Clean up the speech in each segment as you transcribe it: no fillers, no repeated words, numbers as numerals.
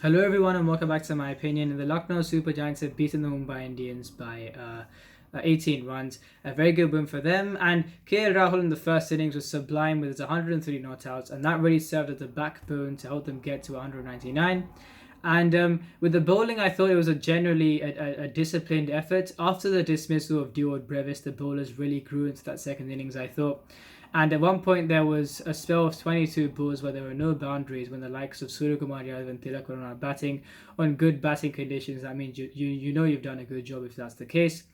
Hello everyone and welcome back to my opinion. The Lucknow Super Giants have beaten the Mumbai Indians by 18 runs. A very good win for them. And Rahul in the first innings was sublime with his 103 not outs, and that really served as a backbone to help them get to 199. And with the bowling, I thought it was a generally a disciplined effort. After the dismissal of Duod Brevis, the bowlers really grew into that second innings, I thought. And at one point, there was a spell of 22 balls where there were no boundaries when the likes of Suryakumar Yadav and Tilak were on batting on good batting conditions. That means you know you've done a good job if that's the case.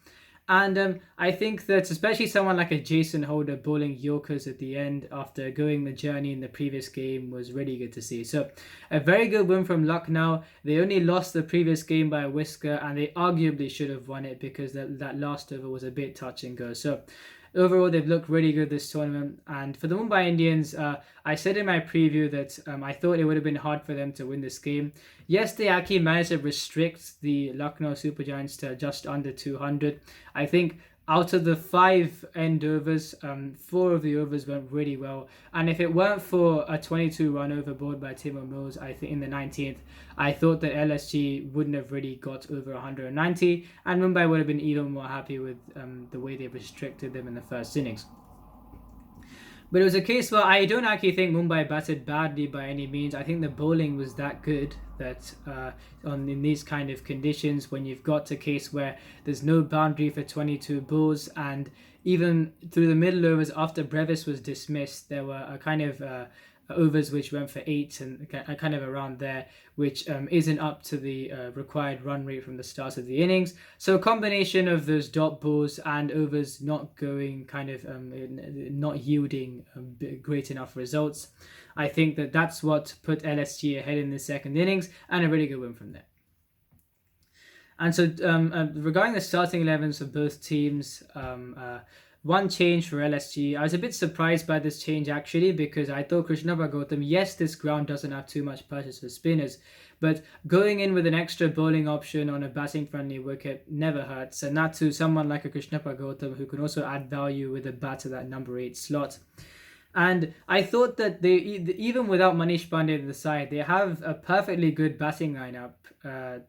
And I think that especially someone like a Jason Holder bowling Yorkers at the end after going the journey in the previous game was really good to see. So a very good win from Lucknow. They only lost the previous game by a whisker, and they arguably should have won it because that last over was a bit touch and go. So overall, they've looked really good this tournament. And for the Mumbai Indians, I said in my preview that I thought it would have been hard for them to win this game. Yes, they actually managed to restrict the Lucknow Super Giants to just under 200. I think out of the 5 end overs, 4 of the overs went really well. And if it weren't for a 22-run overboard by Timo Mills, I think in the 19th, I thought that LSG wouldn't have really got over 190, and Mumbai would have been even more happy with the way they restricted them in the first innings. But it was a case where I don't actually think Mumbai batted badly by any means. I think the bowling was that good that in these kind of conditions, when you've got a case where there's no boundary for 22 balls, and even through the middle overs after Brevis was dismissed, there were a kind of overs which went for 8 and kind of around there, which isn't up to the required run rate from the start of the innings. So a combination of those dot balls and overs not going not yielding great enough results, I think that's what put LSG ahead in the second innings, and a really good win from there. And so regarding the starting 11s of both teams, one change for LSG. I was a bit surprised by this change actually, because I thought Krishnappa Gautam, yes, this ground doesn't have too much purchase for spinners, but going in with an extra bowling option on a batting friendly wicket never hurts, and that to someone like a Krishnappa Gautam who can also add value with a bat to that number 8 slot. And I thought that they, even without Manish Pandey in the side, they have a perfectly good batting lineup.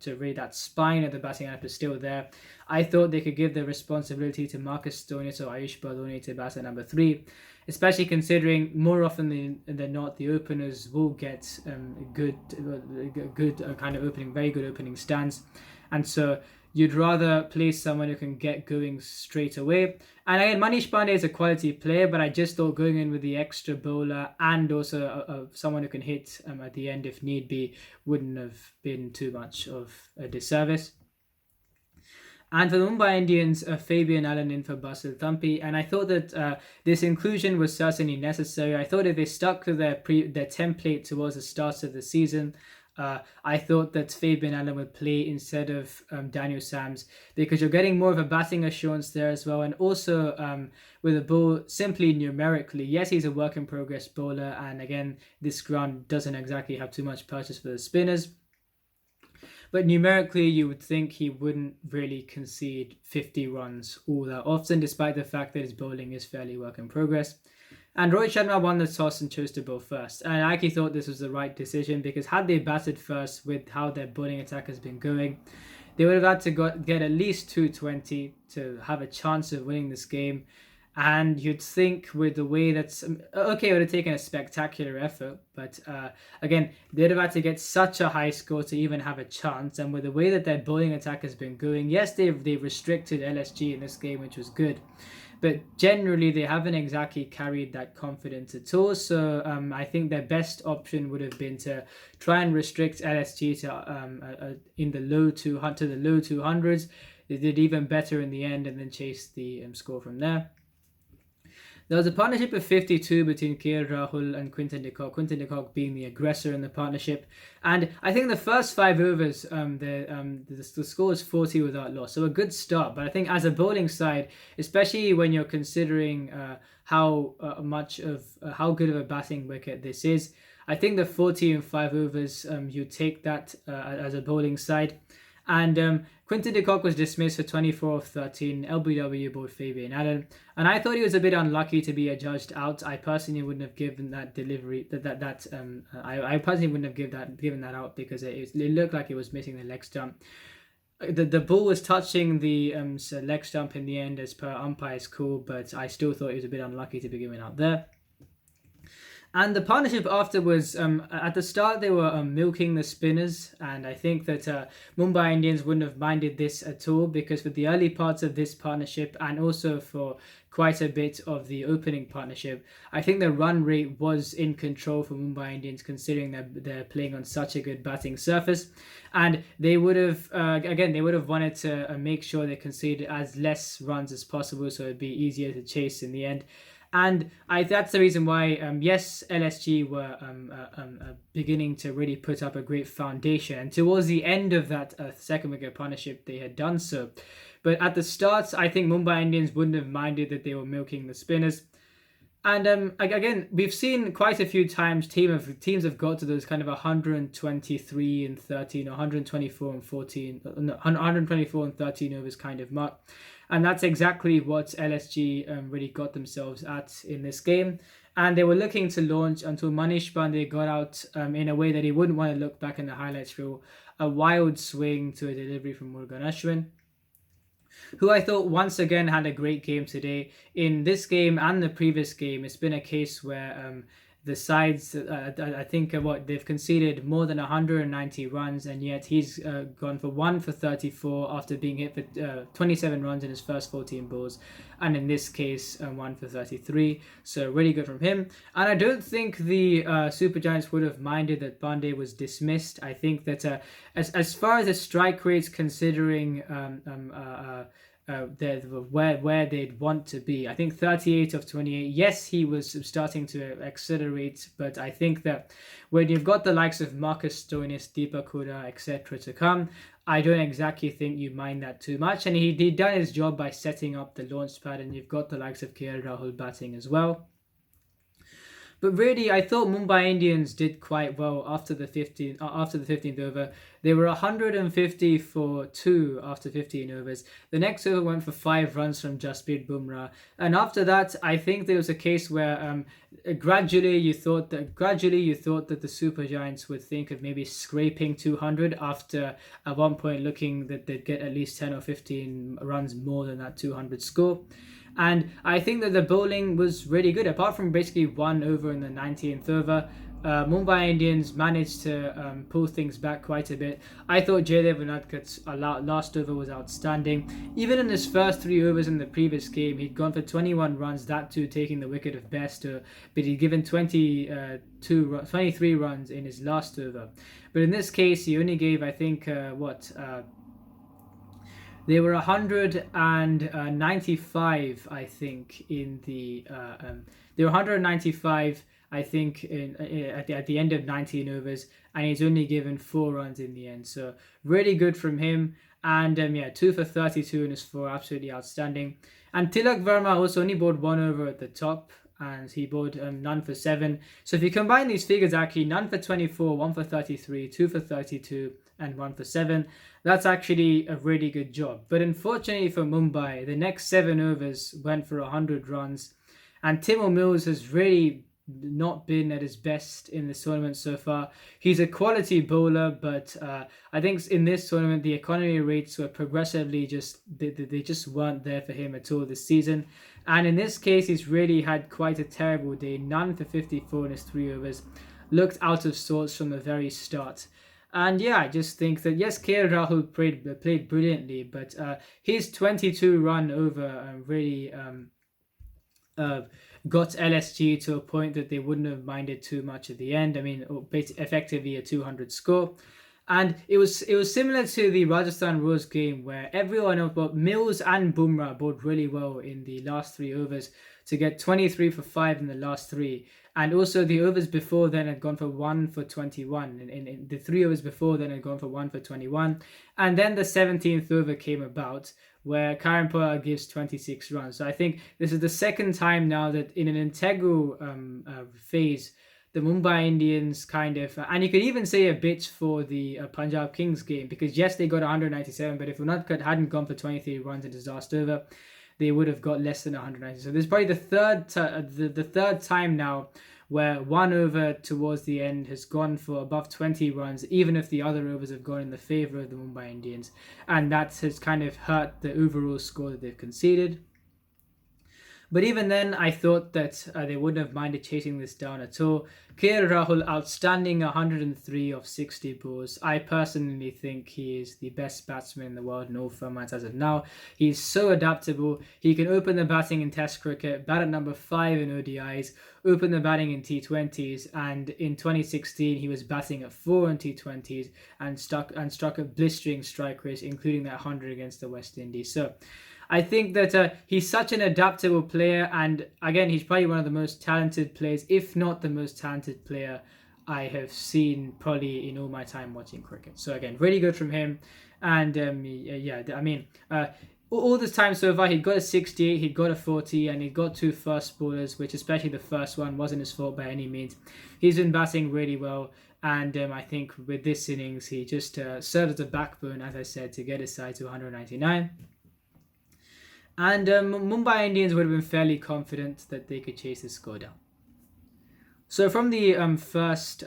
To really, that spine of the batting lineup is still there. I thought they could give the responsibility to Marcus Stoinis or Ayush Baldoni to bat at number 3, especially considering more often than not the openers will get good kind of opening, very good opening stands, and so you'd rather play someone who can get going straight away. And again, Manish Pandey is a quality player, but I just thought going in with the extra bowler and also someone who can hit at the end if need be wouldn't have been too much of a disservice. And for the Mumbai Indians, Fabian Allen in for Basil Thampi, and I thought that this inclusion was certainly necessary. I thought if they stuck to their template towards the start of the season, I thought that Fabian Allen would play instead of Daniel Sams, because you're getting more of a batting assurance there as well. And also with a ball, simply numerically, yes, he's a work in progress bowler, and again, this ground doesn't exactly have too much purchase for the spinners. But numerically, you would think he wouldn't really concede 50 runs all that often, despite the fact that his bowling is fairly work in progress. And Rohit Sharma won the toss and chose to bowl first. And I actually thought this was the right decision, because had they batted first with how their bowling attack has been going, they would have had to get at least 220 to have a chance of winning this game. And you'd think with the way that's... Okay, it would have taken a spectacular effort, but again, they'd have had to get such a high score to even have a chance. And with the way that their bowling attack has been going, yes, they've restricted LSG in this game, which was good, but generally they haven't exactly carried that confidence at all. So I think their best option would have been to try and restrict LSG to in the low 200s. They did even better in the end, and then chased the score from there. There was a partnership of 52 between Rahul and Quinton de Kock, Quinton de Kock being the aggressor in the partnership. And I think the first 5 overs, the score was 40 without loss. So a good start. But I think as a bowling side, especially when you're considering how good of a batting wicket this is, I think the 40 in 5 overs, you take that as a bowling side. And Quinton de Kock was dismissed for 24 of 13. LBW bowled Fabian Allen, and I thought he was a bit unlucky to be adjudged out. I personally wouldn't have given that delivery I personally wouldn't have given that out because it looked like it was missing the leg stump. The ball was touching the leg stump in the end as per umpire's call, but I still thought it was a bit unlucky to be given out there. And the partnership afterwards, at the start they were milking the spinners, and I think that Mumbai Indians wouldn't have minded this at all, because for the early parts of this partnership and also for quite a bit of the opening partnership, I think the run rate was in control for Mumbai Indians, considering that they're playing on such a good batting surface, and they would have wanted to make sure they conceded as less runs as possible, so it'd be easier to chase in the end. And that's the reason why, yes, LSG were beginning to really put up a great foundation. And towards the end of that second wicket partnership, they had done so. But at the start, I think Mumbai Indians wouldn't have minded that they were milking the spinners. And again, we've seen quite a few times teams have got to those kind of 123 and 13, or 124 and 14, no, 124 and 13 overs kind of mark. And that's exactly what LSG really got themselves at in this game. And they were looking to launch until Manish Pandey got out in a way that he wouldn't want to look back in the highlights reel. A wild swing to a delivery from Murugan Ashwin, who I thought once again had a great game today. In this game and the previous game, it's been a case where the sides, I think they've conceded more than 190 runs, and yet he's gone for 1 for 34 after being hit for 27 runs in his first 14 balls, and in this case 1 for 33, so really good from him. And I don't think the Super Giants would have minded that Pandey was dismissed. I think that as far as the strike rates, considering where they'd want to be, I think 38 of 28. Yes, he was starting to accelerate, but I think that when you've got the likes of Marcus Stoinis, Deepak Hooda, etc. to come, I don't exactly think you mind that too much. And he'd done his job by setting up the launch pad, and you've got the likes of KL Rahul batting as well. But really, I thought Mumbai Indians did quite well after the 15th over. They were 150 for 2 after 15 overs. The next over went for 5 runs from Jasprit Bumrah. And after that, I think there was a case where gradually you thought that the Super Giants would think of maybe scraping 200 after at one point looking that they'd get at least 10 or 15 runs more than that 200 score. And I think that the bowling was really good. Apart from basically 1 over in the 19th over, Mumbai Indians managed to pull things back quite a bit. I thought Jaydev Unadkat's last over was outstanding. Even in his first 3 overs in the previous game, he'd gone for 21 runs, that too taking the wicket of Bairstow, but he'd given 23 runs in his last over. But in this case, he only gave, I think, they were 195, I think, in the. They were 195, I think, at the end of 19 overs, and he's only given 4 runs in the end. So really good from him. And 2 for 32 in his 4, absolutely outstanding. And Tilak Verma also only bowled 1 over at the top, and he bowled none for 7. So if you combine these figures, actually none for 24, 1 for 33, 2 for 32, and 1 for 7. That's actually a really good job. But unfortunately for Mumbai, the next 7 overs went for 100 runs, and Timo Mills has really not been at his best in this tournament so far. He's a quality bowler, but I think in this tournament the economy rates were progressively they just weren't there for him at all this season. And in this case, he's really had quite a terrible day. None for 54 in his 3 overs. Looked out of sorts from the very start. And yeah, I just think that yes, KL Rahul played brilliantly, but his 22 run over really got LSG to a point that they wouldn't have minded too much at the end. I mean, effectively a 200 score. And it was similar to the Rajasthan Royals game, where everyone else, but Mills and Bumrah bowled really well in the last 3 overs to get 23 for 5 in the last 3. And also the overs before then had gone for 1 for 21. In the 3 overs before then had gone for 1 for 21. And then the 17th over came about, where Karan Poyar gives 26 runs. So I think this is the second time now that in an integral phase, the Mumbai Indians kind of, and you could even say a bit for the Punjab Kings game, because yes, they got 197, but if Unadkat hadn't gone for 23 runs in his last over, they would have got less than 190. So this is probably the third time now where one over towards the end has gone for above 20 runs, even if the other overs have gone in the favour of the Mumbai Indians, and that has kind of hurt the overall score that they've conceded. But even then, I thought that they wouldn't have minded chasing this down at all. Rahul, outstanding 103 of 60 balls. I personally think he is the best batsman in the world in all formats as of now. He's so adaptable. He can open the batting in Test cricket, bat at number 5 in ODIs, open the batting in T20s, and in 2016 he was batting at 4 in T20s and struck a blistering strike rate, including that 100 against the West Indies. So I think that he's such an adaptable player, and again, he's probably one of the most talented players, if not the most talented player I have seen probably in all my time watching cricket. So again, really good from him. And all this time so far, he got a 68, he got a 40, and he got 2 first bowlers, which especially the first one wasn't his fault by any means. He's been batting really well, and I think with this innings, he just served as a backbone, as I said, to get his side to 199. And Mumbai Indians would have been fairly confident that they could chase the score down. So from the first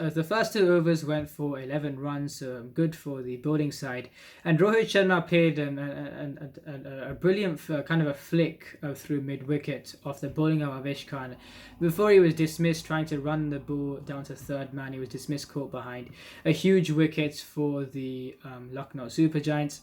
2 overs went for 11 runs, so good for the bowling side. And Rohit Sharma played a brilliant kind of a flick through mid-wicket off the bowling of Avesh Khan. Before he was dismissed, trying to run the ball down to third man, he was dismissed, caught behind. A huge wicket for the Lucknow Super Giants.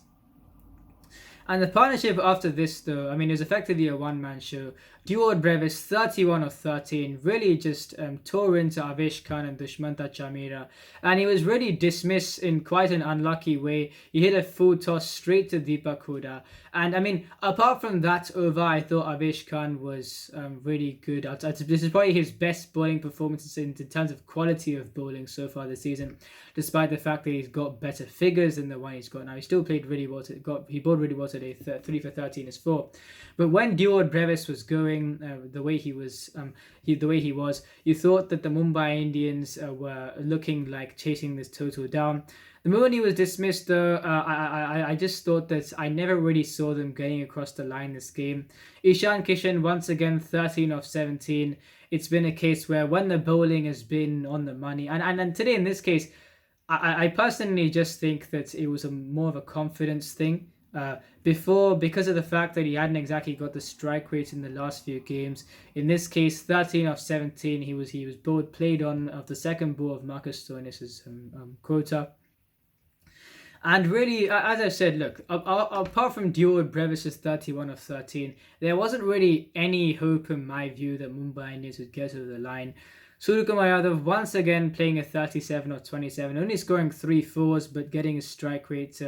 And the partnership after this, though, I mean, it was effectively a one-man show. Duard Brevis, 31 of 13, really just tore into Avesh Khan and Dushmanta Chamira. And he was really dismissed in quite an unlucky way. He hit a full toss straight to Deepak Hooda. And I mean, apart from that over, I thought Avesh Khan was really good. This is probably his best bowling performances in terms of quality of bowling so far this season, despite the fact that he's got better figures than the one he's got now. He still played really well. He bowled really well today, 3 for 13 is 4. But when Duard Brevis was going the way he was, you thought that the Mumbai Indians were looking like chasing this total down. The moment he was dismissed, though, I just thought that I never really saw them getting across the line this game. Ishan Kishan, once again, 13 of 17. It's been a case where when the bowling has been on the money, and today in this case, I personally just think that it was more of a confidence thing. Because of the fact that he hadn't exactly got the strike rate in the last few games. In this case, 13 of 17, he was played on of the second ball of Marcus Stoinis' quota. And really, as I said, look, apart from Duard Brevis' 31 of 13, there wasn't really any hope in my view that Mumbai Indians would get over the line. Suryakumar Yadav once again playing a 37 of 27, only scoring 3 fours, but getting his strike rate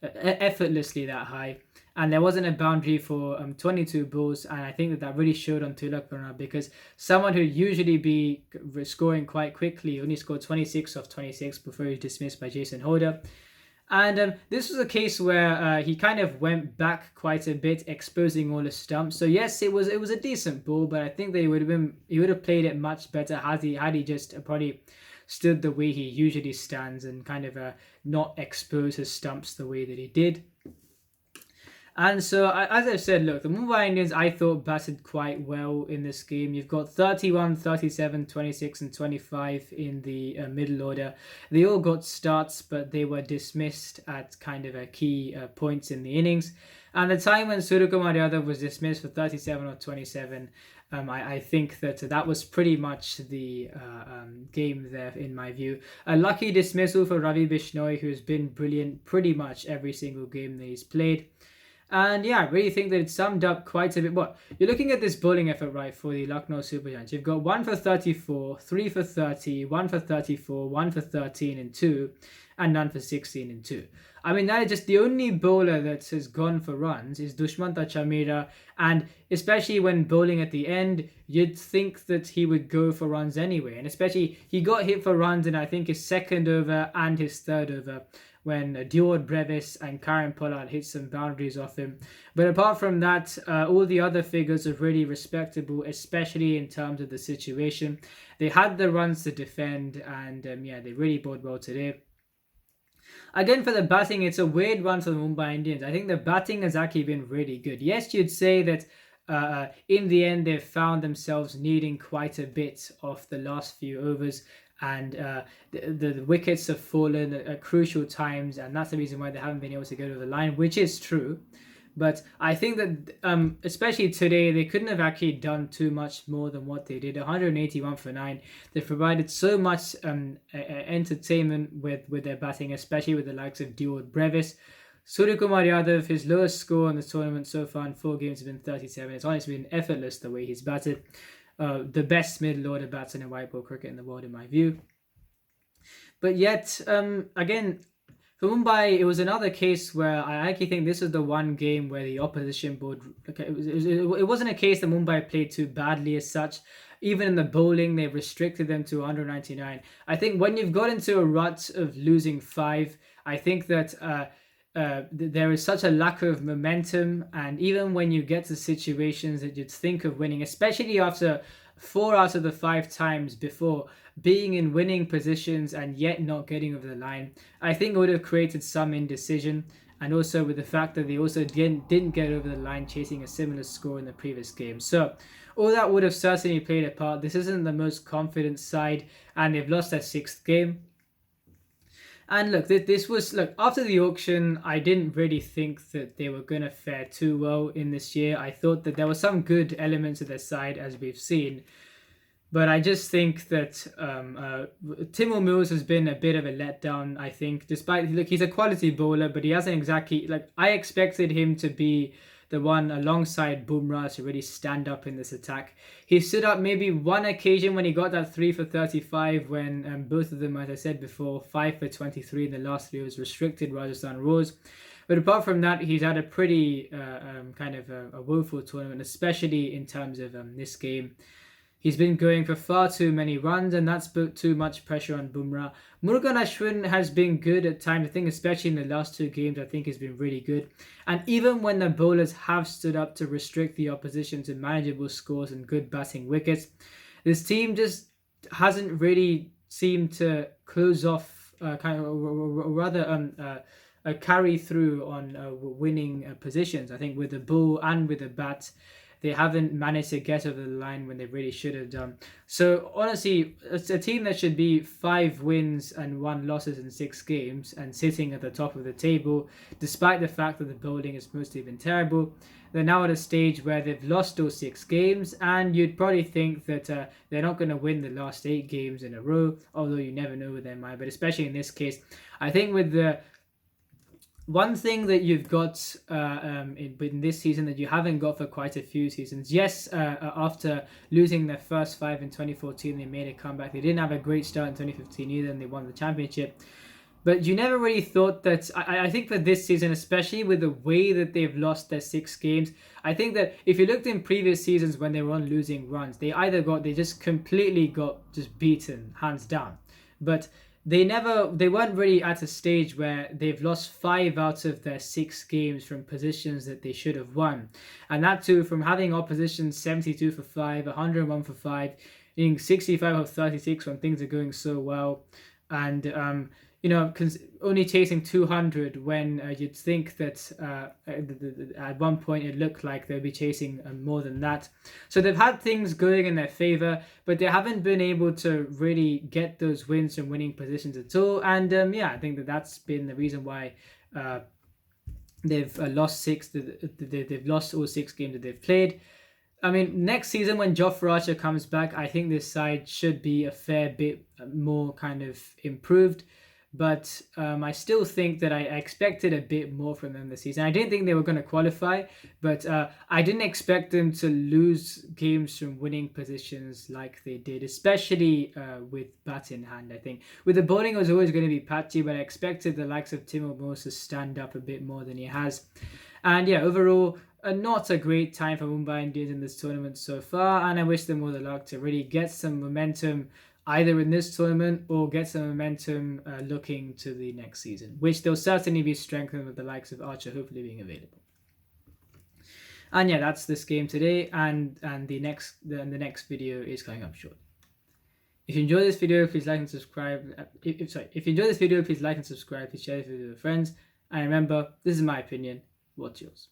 effortlessly that high. And there wasn't a boundary for 22 balls, and I think that really showed on Tilak Varma, because someone who usually be scoring quite quickly only scored 26 of 26 before he was dismissed by Jason Holder. And this was a case where he kind of went back quite a bit, exposing all the stumps. So yes, it was a decent ball, but I think he would have played it much better had he just probably stood the way he usually stands and kind of not expose his stumps the way that he did. And so, as I said, look, the Mumbai Indians, I thought, batted quite well in this game. You've got 31, 37, 26, and 25 in the middle order. They all got starts, but they were dismissed at kind of a key points in the innings. And the time when Suryakumar Yadav was dismissed for 37 or 27, I think that was pretty much the game there, in my view. A lucky dismissal for Ravi Bishnoi, who's been brilliant pretty much every single game that he's played. And yeah, I really think that it summed up quite a bit. What you're looking at this bowling effort, right, for the Lucknow Super Giants. You've got 1 for 34, 3 for 30, 1 for 34, 1 for 13, and 2. and none for 16 and 2. I mean, that is just the only bowler that has gone for runs is Dushmanta Chamira, and especially when bowling at the end, you'd think that he would go for runs anyway. And especially, he got hit for runs in, I think, his second over and his third over when Dior Brevis and Karen Pollard hit some boundaries off him. But apart from that, all the other figures are really respectable, especially in terms of the situation. They had the runs to defend, and they really bowled well today. Again, for the batting, it's a weird one for the Mumbai Indians. I think the batting has actually been really good. Yes, you'd say that in the end, they've found themselves needing quite a bit of the last few overs, and the wickets have fallen at crucial times, and that's the reason why they haven't been able to get over the line, which is true. But I think that, especially today, they couldn't have actually done too much more than what they did. 181 for 9. They provided so much entertainment with their batting, especially with the likes of Dior Brevis. Suryakumar Yadav, his lowest score in the tournament so far in 4 games has been 37. It's honestly been effortless the way he's batted. The best middle-order batsman in white ball cricket in the world, in my view. But yet, again, for Mumbai, it was another case where I actually think this is the one game where the opposition board... It wasn't a case that Mumbai played too badly as such. Even in the bowling, they restricted them to 199. I think when you've got into a rut of losing 5, I think that there is such a lack of momentum. And even when you get to situations that you'd think of winning, especially after 4 out of the 5 times before being in winning positions and yet not getting over the line, I think it would have created some indecision. And also with the fact that they also didn't get over the line chasing a similar score in the previous game. So all that would have certainly played a part. This isn't the most confident side, and they've lost their 6th game. And look, after the auction, I didn't really think that they were going to fare too well in this year. I thought that there were some good elements of their side, as we've seen. But I just think that Timo Mills has been a bit of a letdown, I think. Despite, look, he's a quality bowler, but he hasn't exactly... I expected him to be the one alongside Bumrah to really stand up in this attack. He stood up maybe one occasion when he got that 3 for 35 when both of them, as I said before, 5 for 23 in the last 3 was restricted Rajasthan Royals. But apart from that, he's had a pretty kind of a woeful tournament, especially in terms of this game. He's been going for far too many runs, and that's put too much pressure on Bumrah. Murugan Ashwin has been good at times. I think especially in the last 2 games, I think he's been really good. And even when the bowlers have stood up to restrict the opposition to manageable scores and good batting wickets, this team just hasn't really seemed to close off, carry through on winning positions. I think with the ball and with the bat, they haven't managed to get over the line when they really should have done. So honestly, it's a team that should be 5 wins and 1 losses in 6 games and sitting at the top of the table, despite the fact that the bowling has mostly been terrible. They're now at a stage where they've lost those 6 games, and you'd probably think that they're not going to win the last 8 games in a row, although you never know with them. But especially in this case, I think with the one thing that you've got in this season that you haven't got for quite a few seasons. Yes, after losing their first 5 in 2014, they made a comeback. They didn't have a great start in 2015 either, and they won the championship. But you never really thought that... I think for this season, especially with the way that they've lost their 6 games, I think that if you looked in previous seasons when they were on losing runs, they just completely got just beaten, hands down. But they weren't really at a stage where they've lost 5 out of their 6 games from positions that they should have won. And that too, from having opposition 72 for 5, 101 for 5, hitting 65 of 36 when things are going so well. And, only chasing 200 when you'd think that at one point it looked like they'd be chasing more than that. So they've had things going in their favour, but they haven't been able to really get those wins from winning positions at all. And I think that's been the reason why they've lost 6. They've lost all 6 games that they've played. I mean, next season when Jofra Archer comes back, I think this side should be a fair bit more kind of improved. but I still think that I expected a bit more from them this season. I didn't think they were going to qualify, but I didn't expect them to lose games from winning positions like they did, especially with bat in hand. I think with the bowling, it was always going to be patchy, but I expected the likes of Timo Moos to stand up a bit more than he has. And yeah, overall, not a great time for Mumbai Indians in this tournament so far, and I wish them all the luck to really get some momentum either in this tournament or get some momentum looking to the next season, which they'll certainly be strengthened with the likes of Archer hopefully being available. And yeah, that's this game today, and the next video is coming up shortly. If you enjoyed this video, please like and subscribe. If you enjoyed this video, please like and subscribe. Please share this video with your friends. And remember, this is my opinion. What's yours?